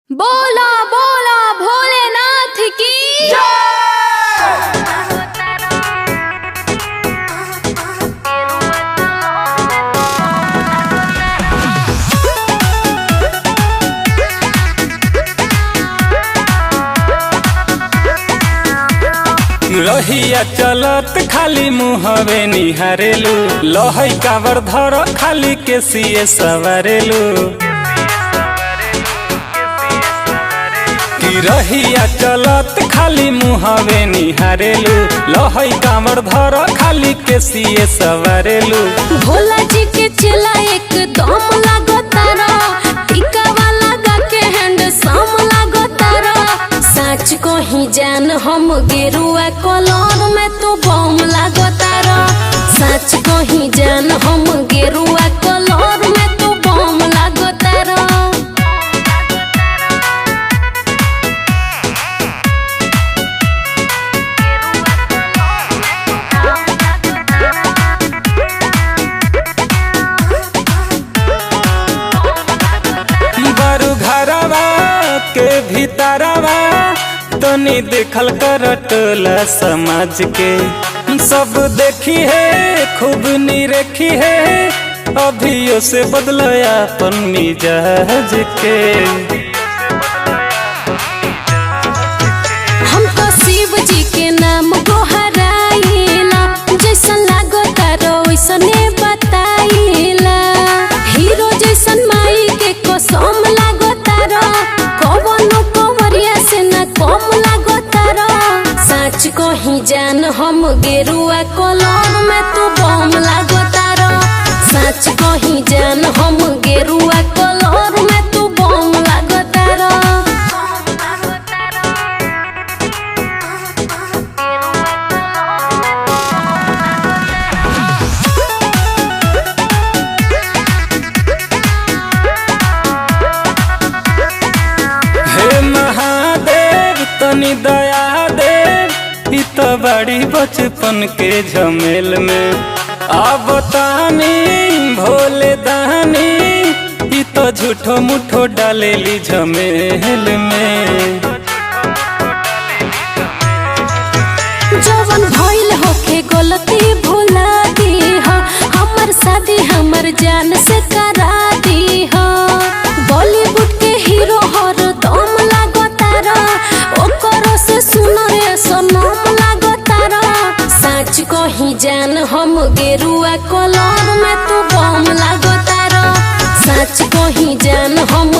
बोला बोला भोलेनाथ की रहिया चलत खाली मुहवे निहारेलू लहई कावर धर खाली के सिए सवारेलू कि रहिया चलत खाली मुहवे निहारेलू लहई कावर धर खाली के सिए सवारेलू। भोला जी के चला एकदम लागो तारा टीका वाला गा के हैंड साम लागो तारा सच को ही जान हम गेरुआ कलर में तो बम लागो तारा सच को ही जान हम गेरुआ कलर में तो बम लागो तारा। बारू घरवा के भीतरवा तनी देखल कर टोला समाज के सब देखी है खूब निरेखी है अभियो से बदल अपन मिजाज के। हम तो शिव जी के नाम गोहराइला जैसन लागो तारो वैसने बताइला हीरो जैसन माई के कसम लागो तारो कवनो कंवरिया से न कम लागो तारो सच को ही जान हम गेरुआ कलर में तू बम लागो तारो सच को ही जान हम गेरुआ कलर में तू बम लागो तारो। हे महादेव तनी दया देव ई तो बड़ी बचपन के झमेल में अब तानी भोले दानी ई तो झूठो मुठो डालेली झमेल में। जवन भइल होके गलती भुला दी हो हमर शादी हमर जान से करा दी हो बॉलीवुड के हीरो हर दम लागो तारा ओकरो से सुनो रे सनम लागो तारा सच को ही जान हम गेरुआ कलर में तू बम लागो तारा सच को ही जान हम